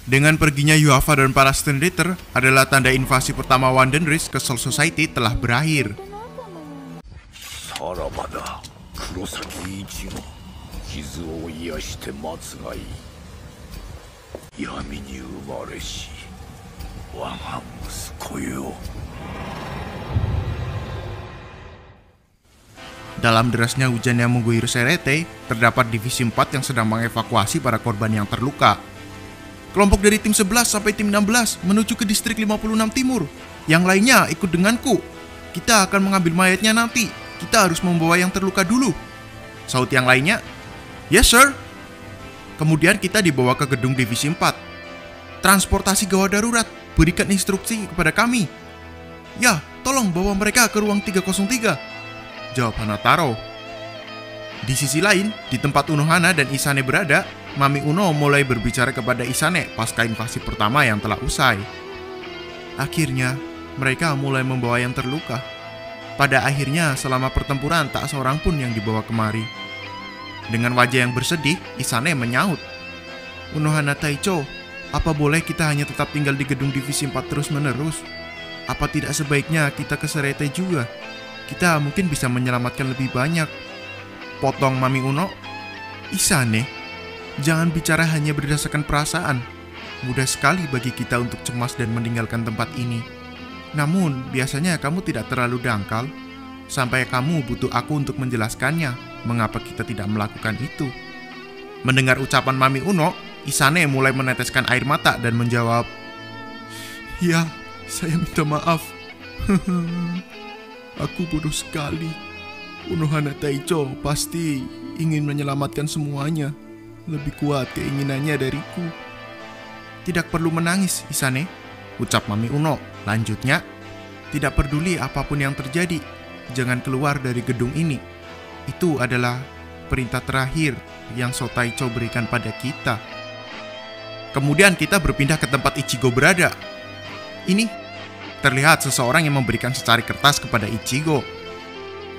Dengan perginya Yuava dan para Stone Ritter adalah tanda invasi pertama Wandenrys ke Soul Society telah berakhir. さらばだ、黒崎一護。傷を癒して待つがいい。闇に生まれし我が息子よ。 Dalam derasnya hujan yang mengguyur Serete, terdapat divisi 4 yang sedang mengevakuasi para korban yang terluka. Kelompok dari tim 11 sampai tim 16 menuju ke distrik 56 Timur. Yang lainnya ikut denganku. Kita akan mengambil mayatnya nanti. Kita harus membawa yang terluka dulu. Saut yang lainnya, "Yes sir." Kemudian kita dibawa ke gedung divisi 4. "Transportasi gawat darurat, berikan instruksi kepada kami." "Ya, tolong bawa mereka ke ruang 303. Jawab Hanataro. Di sisi lain, di tempat Unohana dan Isane berada, Mami Uno mulai berbicara kepada Isane pasca invasi pertama yang telah usai. Akhirnya, mereka mulai membawa yang terluka. Pada akhirnya, selama pertempuran tak seorang pun yang dibawa kemari. Dengan wajah yang bersedih, Isane menyaut, "Unohana Taicho, apa boleh kita hanya tetap tinggal di gedung divisi 4 terus-menerus? Apa tidak sebaiknya kita ke Serete juga? Kita mungkin bisa menyelamatkan lebih banyak." Potong Mami Uno, "Isane, jangan bicara hanya berdasarkan perasaan. Mudah sekali bagi kita untuk cemas dan meninggalkan tempat ini. Namun, biasanya kamu tidak terlalu dangkal. Sampai kamu butuh aku untuk menjelaskannya mengapa kita tidak melakukan itu." Mendengar ucapan Mami Uno, Isane mulai meneteskan air mata dan menjawab, "Ya, saya minta maaf. Aku bodoh sekali. Unohana Taicho pasti ingin menyelamatkan semuanya. Lebih kuat keinginannya dariku." "Tidak perlu menangis, Isane," ucap Mami Uno. Lanjutnya, "Tidak peduli apapun yang terjadi, jangan keluar dari gedung ini. Itu adalah perintah terakhir yang Sotaicho berikan pada kita." Kemudian kita berpindah ke tempat Ichigo berada. Ini terlihat seseorang yang memberikan secari kertas kepada Ichigo.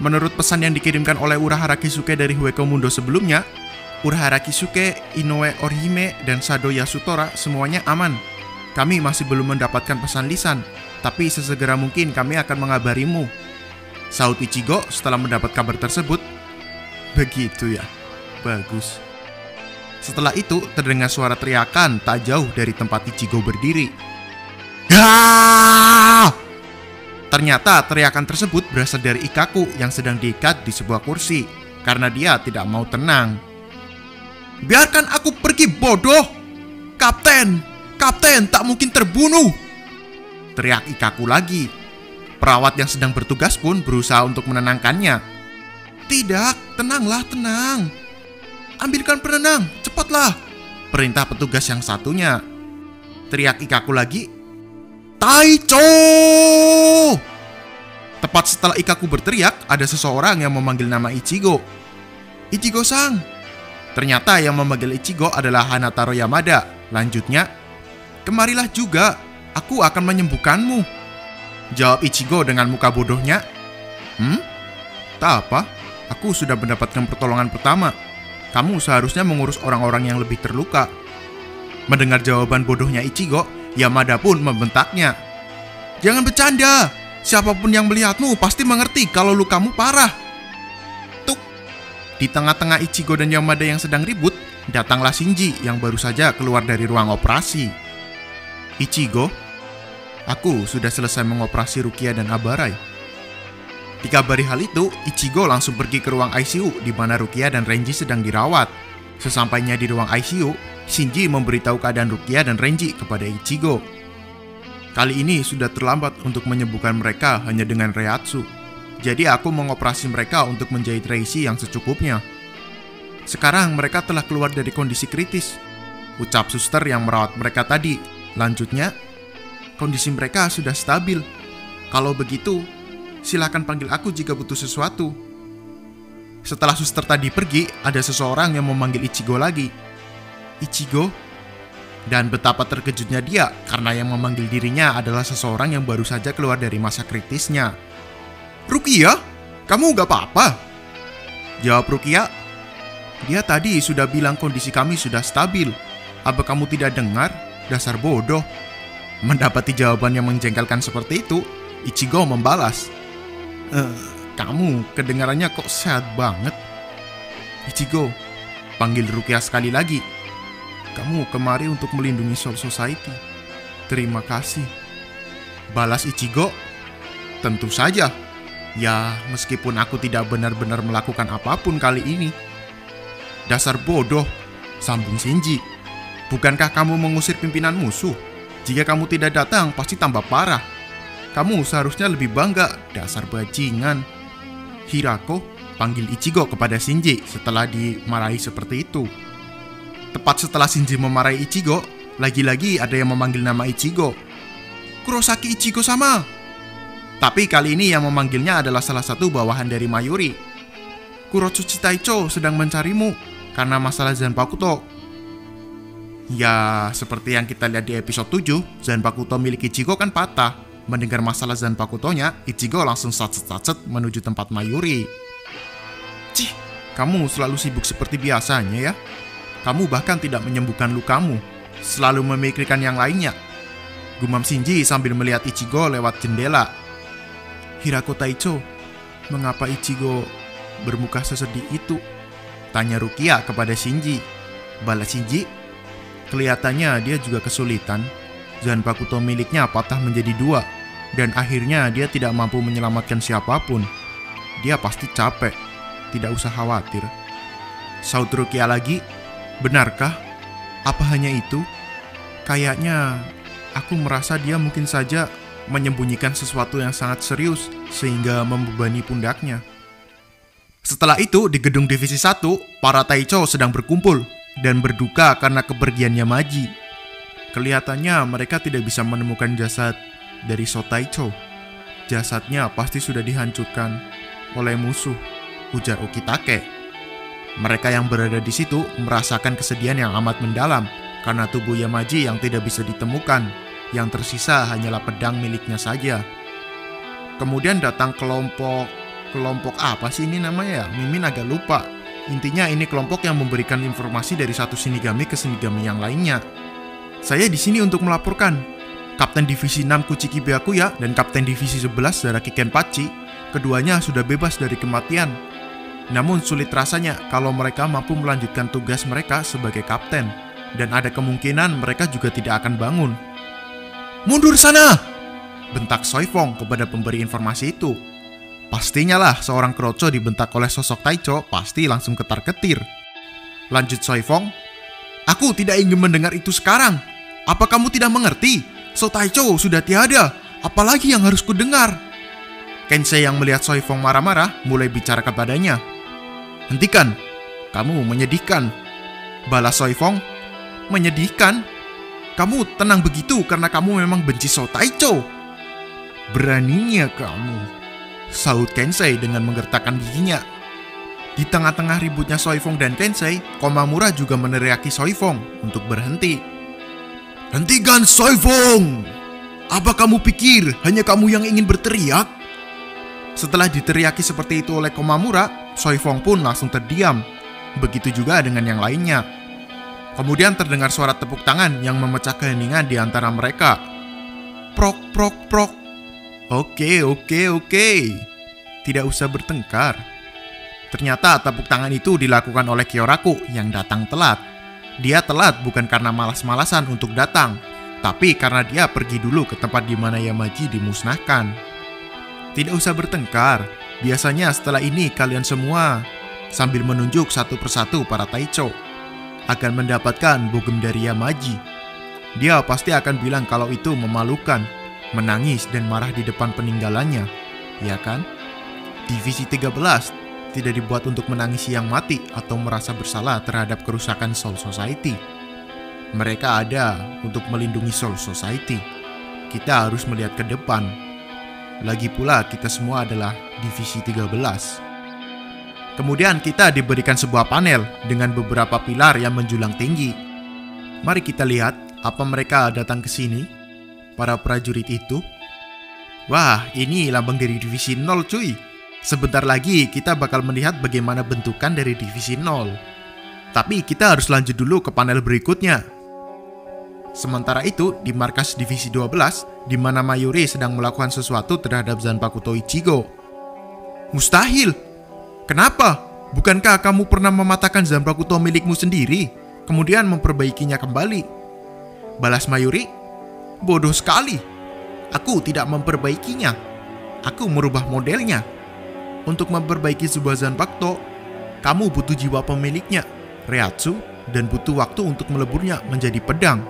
Menurut pesan yang dikirimkan oleh Urahara Kisuke dari Hueco Mundo sebelumnya, Urahara Kisuke, Inoue Orihime, dan Sado Yasutora semuanya aman. Kami masih belum mendapatkan pesan lisan, tapi sesegera mungkin kami akan mengabarimu. Saut Ichigo setelah mendapat kabar tersebut. "Begitu ya, bagus." Setelah itu terdengar suara teriakan tak jauh dari tempat Ichigo berdiri. "Ah!" Ternyata teriakan tersebut berasal dari Ikkaku yang sedang diikat di sebuah kursi karena dia tidak mau tenang. "Biarkan aku pergi, bodoh! Kapten! Kapten tak mungkin terbunuh!" teriak Ikkaku lagi. Perawat yang sedang bertugas pun berusaha untuk menenangkannya. "Tidak, tenanglah, tenang. Ambilkan penenang, cepatlah!" perintah petugas yang satunya. Teriak Ikkaku lagi, "Taicho!" Tepat setelah Ikkaku berteriak, ada seseorang yang memanggil nama Ichigo. "Ichigo-san!" Ternyata yang memanggil Ichigo adalah Hanataro Yamada. Lanjutnya, "Kemarilah juga, aku akan menyembuhkanmu," jawab Ichigo dengan muka bodohnya. Tak apa, aku sudah mendapatkan pertolongan pertama. Kamu seharusnya mengurus orang-orang yang lebih terluka." Mendengar jawaban bodohnya Ichigo, Yamada pun membentaknya, "Jangan bercanda. Siapapun yang melihatmu pasti mengerti kalau lukamu parah." Tuk. Di tengah-tengah Ichigo dan Yamada yang sedang ribut, datanglah Shinji yang baru saja keluar dari ruang operasi. "Ichigo, aku sudah selesai mengoperasi Rukia dan Abarai." Dikabari hal itu, Ichigo langsung pergi ke ruang ICU di mana Rukia dan Renji sedang dirawat. Sesampainya di ruang ICU, Shinji memberitahu keadaan Rukia dan Renji kepada Ichigo. "Kali ini sudah terlambat untuk menyembuhkan mereka hanya dengan Reiatsu. Jadi aku mengoperasi mereka untuk menjahit reisi yang secukupnya. Sekarang mereka telah keluar dari kondisi kritis," ucap suster yang merawat mereka tadi. Lanjutnya, "Kondisi mereka sudah stabil. Kalau begitu, silakan panggil aku jika butuh sesuatu." Setelah suster tadi pergi, ada seseorang yang memanggil Ichigo lagi. "Ichigo?" Dan betapa terkejutnya dia karena yang memanggil dirinya adalah seseorang yang baru saja keluar dari masa kritisnya. "Rukia, kamu gak apa-apa?" jawab Rukia. "Dia tadi sudah bilang kondisi kami sudah stabil. Apa kamu tidak dengar? Dasar bodoh. Mendapati jawaban yang menjengkelkan seperti itu, Ichigo membalas, kamu kedengarannya kok sehat banget. Ichigo, panggil Rukia sekali lagi. Kamu kemari untuk melindungi Soul Society. Terima kasih. Balas Ichigo, tentu saja. Ya, meskipun aku tidak benar-benar melakukan apapun kali ini. Dasar bodoh, sambung Shinji. Bukankah kamu mengusir pimpinan musuh? Jika kamu tidak datang, pasti tambah parah. Kamu seharusnya lebih bangga, dasar bajingan. Hirako panggil Ichigo kepada Shinji setelah dimarahi seperti itu. Tepat setelah Shinji memarahi Ichigo, lagi-lagi ada yang memanggil nama Ichigo. Kurosaki Ichigo sama. Tapi kali ini yang memanggilnya adalah salah satu bawahan dari Mayuri. Kurotsuchi Taicho sedang mencarimu karena masalah Zanpakuto. Ya, seperti yang kita lihat di episode 7, Zanpakuto milik Ichigo kan patah. Mendengar masalah Zanpakutonya, Ichigo langsung sacet-sacet menuju tempat Mayuri. Cih, kamu selalu sibuk seperti biasanya ya. Kamu bahkan tidak menyembuhkan lukamu, selalu memikirkan yang lainnya. Gumam Shinji sambil melihat Ichigo lewat jendela. Hirako Taicho, mengapa Ichigo bermuka sesedih itu? Tanya Rukia kepada Shinji. Balas Shinji, kelihatannya dia juga kesulitan. Zanpakuto miliknya patah menjadi 2, dan akhirnya dia tidak mampu menyelamatkan siapapun. Dia pasti capek, tidak usah khawatir. Saut Rukia lagi, benarkah? Apa hanya itu? Kayaknya aku merasa dia mungkin saja menyembunyikan sesuatu yang sangat serius sehingga membebani pundaknya. Setelah itu, di gedung divisi 1, para Taicho sedang berkumpul dan berduka karena kepergiannya Maji. Kelihatannya mereka tidak bisa menemukan jasad dari So Taicho. Jasadnya pasti sudah dihancurkan oleh musuh, ujar Ukitake. Mereka yang berada di situ merasakan kesedihan yang amat mendalam karena tubuh Yamaji yang tidak bisa ditemukan. Yang tersisa hanyalah pedang miliknya saja. Kemudian datang kelompok apa sih ini namanya ya? Mimin agak lupa. Intinya ini kelompok yang memberikan informasi dari satu Shinigami ke Shinigami yang lainnya. Saya di sini untuk melaporkan. Kapten Divisi 6 Kuchiki Byakuya dan Kapten Divisi 11 Zaraki Kenpachi, keduanya sudah bebas dari kematian. Namun sulit rasanya kalau mereka mampu melanjutkan tugas mereka sebagai kapten. Dan ada kemungkinan mereka juga tidak akan bangun. Mundur sana! Bentak Soifong kepada pemberi informasi itu. Pastinya lah seorang Kroco dibentak oleh sosok Taicho pasti langsung ketar-ketir. Lanjut Soifong, aku tidak ingin mendengar itu sekarang. Apa kamu tidak mengerti? So Taicho sudah tiada. Apalagi yang harus kudengar? Kensei yang melihat Soifong marah-marah mulai bicara kepadanya. Hentikan, kamu menyedihkan. Balas Soifong, menyedihkan? Kamu tenang begitu karena kamu memang benci So Taicho. Beraninya kamu, saut Kensei dengan menggertakkan giginya. Di tengah-tengah ributnya Soifong dan Kensei, Komamura juga meneriaki Soifong untuk berhenti. Hentikan Soifong! Apa kamu pikir hanya kamu yang ingin berteriak? Setelah diteriaki seperti itu oleh Komamura, Soifong pun langsung terdiam. Begitu juga dengan yang lainnya. Kemudian terdengar suara tepuk tangan yang memecah keheningan di antara mereka. Prok, prok, prok. Oke. Tidak usah bertengkar. Ternyata tepuk tangan itu dilakukan oleh Kyoraku yang datang telat. Dia telat bukan karena malas-malasan untuk datang, tapi karena dia pergi dulu ke tempat di mana Yamaji dimusnahkan. Tidak usah bertengkar. Biasanya setelah ini kalian semua, sambil menunjuk satu persatu para Taicho, akan mendapatkan bogem dari Yamaji. Dia pasti akan bilang kalau itu memalukan, menangis dan marah di depan peninggalannya, ya kan? Divisi 13 tidak dibuat untuk menangisi yang mati atau merasa bersalah terhadap kerusakan Soul Society. Mereka ada untuk melindungi Soul Society. Kita harus melihat ke depan. Lagi pula kita semua adalah Divisi 13. Kemudian kita diberikan sebuah panel dengan beberapa pilar yang menjulang tinggi. Mari kita lihat apa mereka datang ke sini, para prajurit itu. Wah, ini lambang dari Divisi 0 cuy. Sebentar lagi kita bakal melihat bagaimana bentukan dari Divisi 0. Tapi kita harus lanjut dulu ke panel berikutnya. Sementara itu, di markas divisi 12, di mana Mayuri sedang melakukan sesuatu terhadap Zanpakuto Ichigo. Mustahil! Kenapa? Bukankah kamu pernah mematahkan Zanpakuto milikmu sendiri, kemudian memperbaikinya kembali? Balas Mayuri, bodoh sekali. Aku tidak memperbaikinya. Aku merubah modelnya. Untuk memperbaiki sebuah Zanpakuto, kamu butuh jiwa pemiliknya, Reiatsu, dan butuh waktu untuk meleburnya menjadi pedang.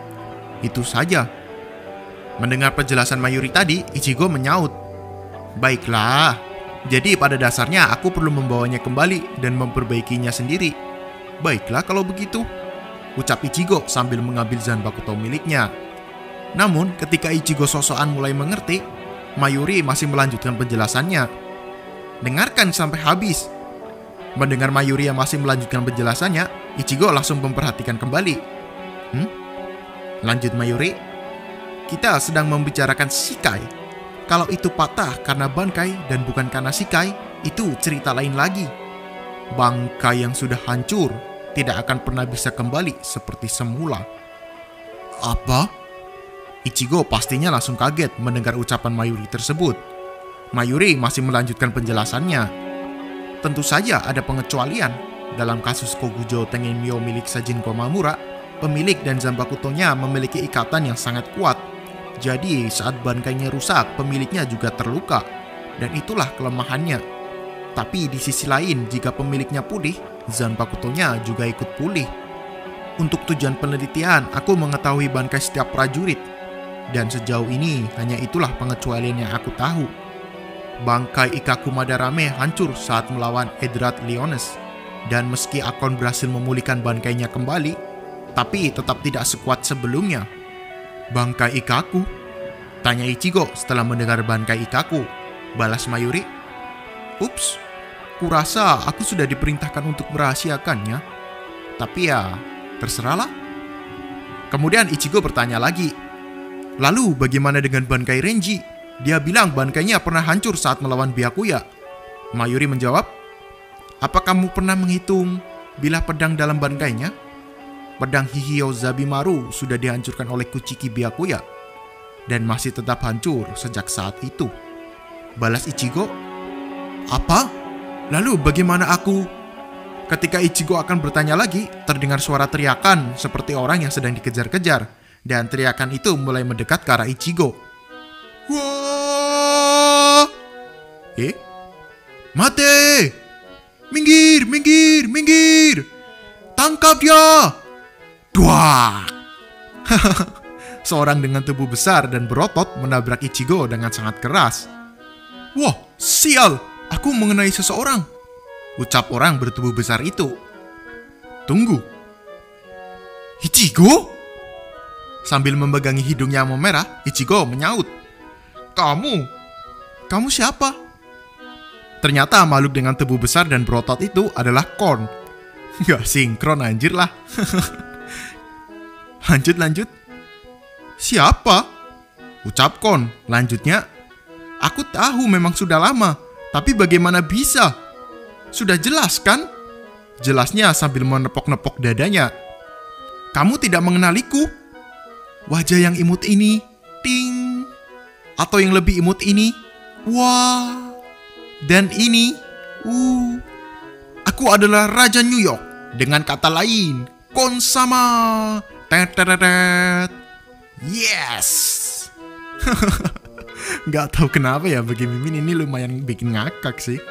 Itu saja. Mendengar penjelasan Mayuri tadi, Ichigo menyaut. Baiklah, jadi pada dasarnya aku perlu membawanya kembali dan memperbaikinya sendiri. Baiklah kalau begitu, ucap Ichigo sambil mengambil Zanpakuto miliknya. Namun, ketika Ichigo sosokan mulai mengerti, Mayuri masih melanjutkan penjelasannya. Dengarkan sampai habis. Mendengar Mayuri yang masih melanjutkan penjelasannya, Ichigo langsung memperhatikan kembali. Lanjut Mayuri, kita sedang membicarakan Shikai. Kalau itu patah karena bangkai dan bukan karena Shikai, itu cerita lain lagi. Bangkai yang sudah hancur tidak akan pernah bisa kembali seperti semula. Apa? Ichigo pastinya langsung kaget mendengar ucapan Mayuri tersebut. Mayuri masih melanjutkan penjelasannya. Tentu saja ada pengecualian. Dalam kasus Kokujo Tengenmyo milik Sajin Komamura, pemilik dan Zanpakutonya memiliki ikatan yang sangat kuat. Jadi saat bangkainya rusak, pemiliknya juga terluka. Dan itulah kelemahannya. Tapi di sisi lain, jika pemiliknya pulih, Zanpakutonya juga ikut pulih. Untuk tujuan penelitian, aku mengetahui bangkai setiap prajurit. Dan sejauh ini, hanya itulah pengecualian yang aku tahu. Bangkai Ikkaku Madarame hancur saat melawan Edrad Leones. Dan meski Akon berhasil memulihkan bangkainya kembali, tapi tetap tidak sekuat sebelumnya. Bangkai Ikkaku? Tanya Ichigo setelah mendengar bangkai Ikkaku. Balas Mayuri, ups, kurasa aku sudah diperintahkan untuk merahasiakannya. Tapi ya, terserahlah. Kemudian Ichigo bertanya lagi, lalu bagaimana dengan bangkai Renji? Dia bilang bangkainya pernah hancur saat melawan Byakuya. Mayuri menjawab, apa kamu pernah menghitung bilah pedang dalam bangkainya? Pedang Hihio Zabimaru sudah dihancurkan oleh Kuchiki Byakuya dan masih tetap hancur sejak saat itu. Balas Ichigo, apa? Lalu bagaimana aku? Ketika Ichigo akan bertanya lagi, terdengar suara teriakan seperti orang yang sedang dikejar-kejar, dan teriakan itu mulai mendekat ke arah Ichigo. Wah! Mate! Minggir, minggir, minggir! Tangkap dia! Duak! Seorang dengan tubuh besar dan berotot menabrak Ichigo dengan sangat keras. Wah, sial! Aku mengenai seseorang! Ucap orang bertubuh besar itu. Tunggu. Ichigo? Sambil memegangi hidungnya yang memerah, Ichigo menyaut. Kamu siapa? Ternyata makhluk dengan tubuh besar dan berotot itu adalah Korn. Gak sinkron anjir lah. Lanjut. Siapa? Ucap Korn. Lanjutnya, aku tahu memang sudah lama, tapi bagaimana bisa? Sudah jelas kan? Jelasnya sambil menepok-nepok dadanya. Kamu tidak mengenaliku? Wajah yang imut ini, ting. Atau yang lebih imut ini, wah. Dan ini, aku adalah Raja New York. Dengan kata lain, Konsama. Tetetetet. Yes. Gak tahu kenapa ya, bagi Mimin ini lumayan bikin ngakak sih.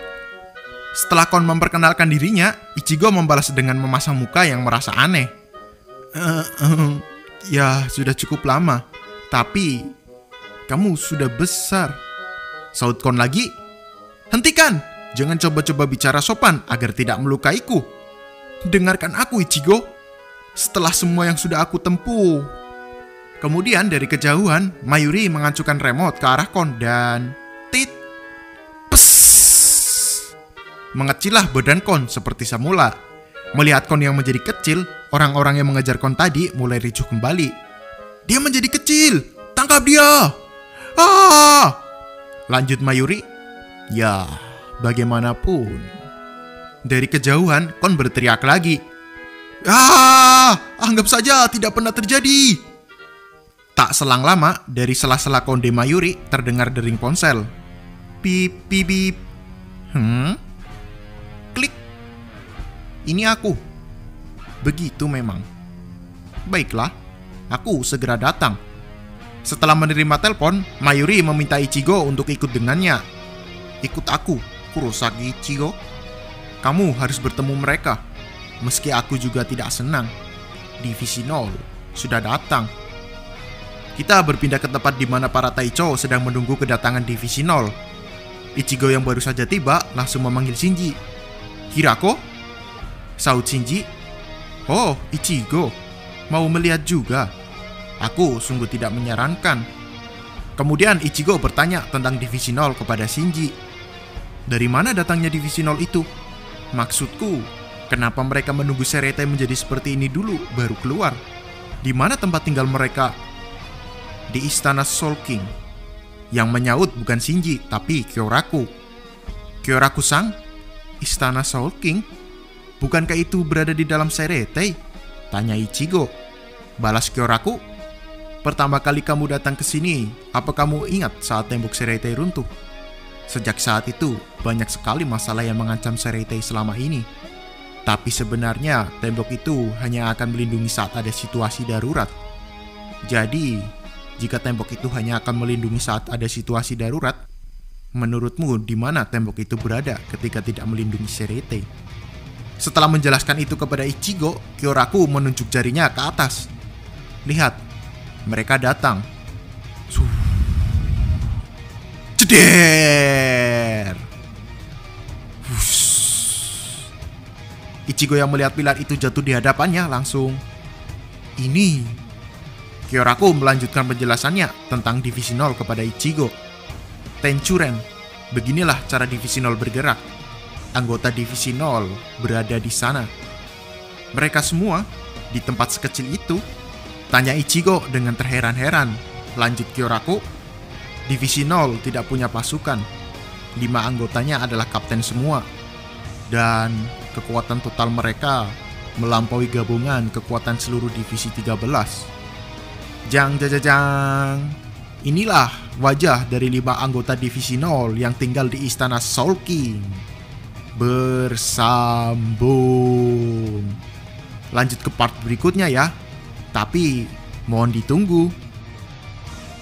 Setelah Kon memperkenalkan dirinya, Ichigo membalas dengan memasang muka yang merasa aneh. Ya, sudah cukup lama. Tapi, kamu sudah besar. Saut Kon lagi. Hentikan! Jangan coba-coba bicara sopan agar tidak melukaiku. Dengarkan aku, Ichigo. Setelah semua yang sudah aku tempuh. Kemudian dari kejauhan, Mayuri mengacukan remote ke arah Kon dan... tit! Pes! Mengecillah badan Kon seperti semula. Melihat Kon yang menjadi kecil, orang-orang yang mengejar Kon tadi mulai ricuh kembali. Dia menjadi kecil! Tangkap dia! Ah! Lanjut Mayuri. Ya, bagaimanapun. Dari kejauhan, Kon berteriak lagi. Ah! Anggap saja tidak pernah terjadi! Tak selang lama, dari sela-sela konde Mayuri terdengar dering ponsel. Pip, pip, pip. Klik. Ini aku. Begitu memang. Baiklah, aku segera datang. Setelah menerima telepon, Mayuri meminta Ichigo untuk ikut dengannya. Ikut aku, Kurosaki Ichigo. Kamu harus bertemu mereka. Meski aku juga tidak senang. Divisi 0 sudah datang. Kita berpindah ke tempat di mana para Taicho sedang menunggu kedatangan Divisi 0. Ichigo yang baru saja tiba langsung memanggil Shinji. Hirako? Sahut Shinji. Oh, Ichigo. Mau melihat juga? Aku sungguh tidak menyarankan. Kemudian Ichigo bertanya tentang Divisi 0 kepada Shinji. Dari mana datangnya Divisi 0 itu? Maksudku, kenapa mereka menunggu Serete menjadi seperti ini dulu baru keluar? Di mana tempat tinggal mereka? Di istana Soul King. Yang menyaut bukan Shinji, tapi Kyoraku. Kyoraku-sang? Istana Soul King? Bukankah itu berada di dalam Serete? Tanya Ichigo. Balas Kyoraku. Pertama kali kamu datang ke sini, apa kamu ingat saat tembok Serete runtuh? Sejak saat itu, banyak sekali masalah yang mengancam Serete selama ini. Tapi sebenarnya, tembok itu hanya akan melindungi saat ada situasi darurat. Jadi, jika tembok itu hanya akan melindungi saat ada situasi darurat, menurutmu di mana tembok itu berada ketika tidak melindungi Serete? Setelah menjelaskan itu kepada Ichigo, Kyoraku menunjuk jarinya ke atas. Lihat, mereka datang. Ceder! Ichigo yang melihat pilar itu jatuh di hadapannya langsung. Ini. Kyoraku melanjutkan penjelasannya tentang Divisi 0 kepada Ichigo. Tenchuren, beginilah cara Divisi 0 bergerak. Anggota Divisi 0 berada di sana. Mereka semua di tempat sekecil itu? Tanya Ichigo dengan terheran-heran. Lanjut Kyoraku. Divisi 0 tidak punya pasukan. 5 anggotanya adalah kapten semua. Dan kekuatan total mereka melampaui gabungan kekuatan seluruh Divisi 13. Jang. Inilah wajah dari 5 anggota Divisi 0 yang tinggal di istana Soul King. Bersambung. Lanjut ke part berikutnya ya. Tapi mohon ditunggu.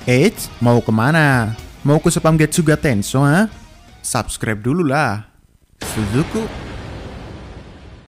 Eits, mau kemana? Mau ke spam Getsuga Tenso, ha? Subscribe dulu lah. Suzuku